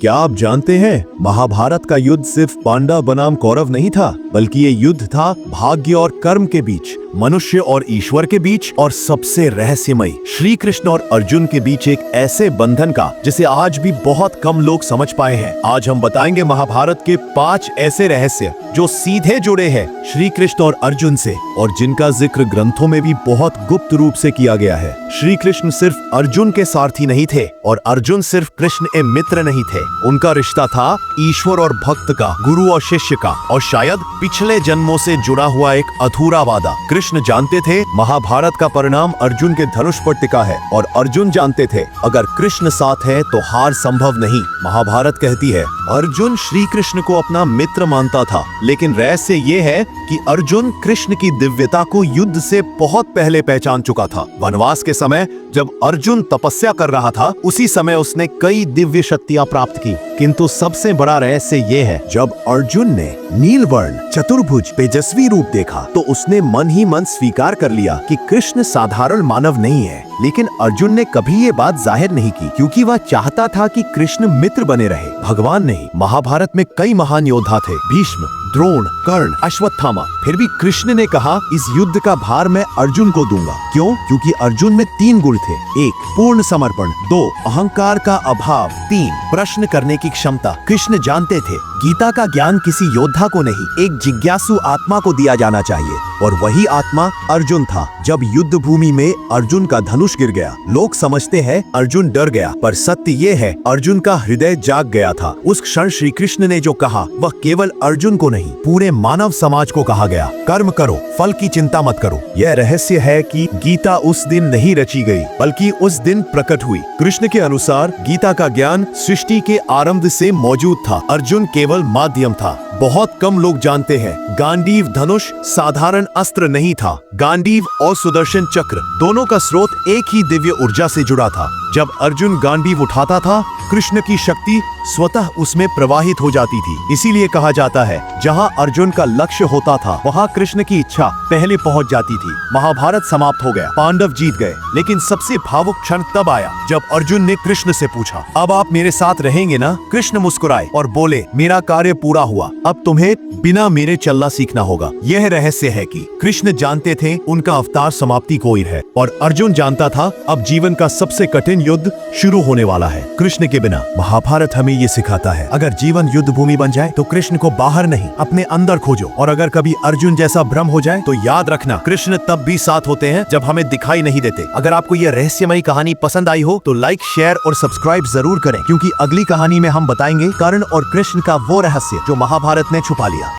क्या आप जानते हैं महाभारत का युद्ध सिर्फ पांडव बनाम कौरव नहीं था, बल्कि ये युद्ध था भाग्य और कर्म के बीच, मनुष्य और ईश्वर के बीच, और सबसे रहस्यमय श्री कृष्ण और अर्जुन के बीच एक ऐसे बंधन का जिसे आज भी बहुत कम लोग समझ पाए हैं। आज हम बताएंगे महाभारत के 5 ऐसे रहस्य जो सीधे जुड़े हैं श्री कृष्ण और अर्जुन से, और जिनका जिक्र ग्रंथों में भी बहुत गुप्त रूप से किया गया है। श्री कृष्ण सिर्फ अर्जुन के सारथी नहीं थे और अर्जुन सिर्फ कृष्ण के मित्र नहीं थे। उनका रिश्ता था ईश्वर और भक्त का, गुरु और शिष्य का, और शायद पिछले जन्मों से जुड़ा हुआ एक अधूरा वादा। कृष्ण जानते थे महाभारत का परिणाम अर्जुन के धनुष पर टिका है, और अर्जुन जानते थे अगर कृष्ण साथ है तो हार संभव नहीं। महाभारत कहती है अर्जुन श्री कृष्ण को अपना मित्र मानता था, लेकिन रहस्य ये है कि अर्जुन कृष्ण की दिव्यता को युद्ध से बहुत पहले पहचान चुका था। वनवास के समय जब अर्जुन तपस्या कर रहा था, उसी समय उसने कई दिव्य शक्तियां प्राप्त की। किंतु सबसे बड़ा रहस्य ये है, जब अर्जुन ने नीलवर्ण चतुर्भुज तेजस्वी रूप देखा तो उसने मन ही मन स्वीकार कर लिया कि कृष्ण साधारण मानव नहीं है। लेकिन अर्जुन ने कभी ये बात जाहिर नहीं की, क्योंकि वह चाहता था कि कृष्ण मित्र बने रहे, भगवान नहीं। महाभारत में कई महान योद्धा थे, भीष्म, द्रोण, कर्ण, अश्वत्थामा। फिर भी कृष्ण ने कहा इस युद्ध का भार मैं अर्जुन को दूंगा। क्यों? क्योंकि अर्जुन में 3 गुण थे। 1 पूर्ण समर्पण, 2 अहंकार का अभाव, 3 प्रश्न करने की क्षमता। कृष्ण जानते थे गीता का ज्ञान किसी योद्धा को नहीं, एक जिज्ञासु आत्मा को दिया जाना चाहिए, और वही आत्मा अर्जुन था। जब युद्ध भूमि में अर्जुन का धनुष गिर गया, लोग समझते हैं अर्जुन डर गया, पर सत्य ये है अर्जुन का हृदय जाग गया था। उस क्षण श्री कृष्ण ने जो कहा वह केवल अर्जुन को नहीं, पूरे मानव समाज को कहा गया, कर्म करो, फल की चिंता मत करो। यह रहस्य है कि गीता उस दिन नहीं रची गई, बल्कि उस दिन प्रकट हुई। कृष्ण के अनुसार गीता का ज्ञान सृष्टि के आरंभ से मौजूद था, अर्जुन केवल माध्यम था। बहुत कम लोग जानते हैं गांडीव धनुष साधारण अस्त्र नहीं था। गांडीव और सुदर्शन चक्र दोनों का स्रोत एक ही दिव्य ऊर्जा से जुड़ा था। जब अर्जुन गांडीव उठाता था, कृष्ण की शक्ति स्वतः उसमें प्रवाहित हो जाती थी। इसीलिए कहा जाता है जहां अर्जुन का लक्ष्य होता था वहां कृष्ण की इच्छा पहले पहुंच जाती थी। महाभारत समाप्त हो गया, पांडव जीत गए, लेकिन सबसे भावुक क्षण तब आया जब अर्जुन ने कृष्ण से पूछा, अब आप मेरे साथ रहेंगे ना? कृष्ण मुस्कुराए और बोले, मेरा कार्य पूरा हुआ, अब तुम्हें बिना मेरे चलना सीखना होगा। यह रहस्य है कि कृष्ण जानते थे उनका अवतार समाप्ति को ही है, और अर्जुन जानता था अब जीवन का सबसे कठिन युद्ध शुरू होने वाला है, कृष्ण के बिना। महाभारत हमें ये सिखाता है अगर जीवन युद्ध भूमि बन जाए तो कृष्ण को बाहर नहीं अपने अंदर खोजो, और अगर कभी अर्जुन जैसा भ्रम हो जाए तो याद रखना कृष्ण तब भी साथ होते हैं जब हमें दिखाई नहीं देते। अगर आपको यह रहस्यमयी कहानी पसंद आई हो तो लाइक, शेयर और सब्सक्राइब जरूर करें, क्योंकि अगली कहानी में हम बताएंगे कर्ण और कृष्ण का वो रहस्य जो महाभारत ने छुपा लिया।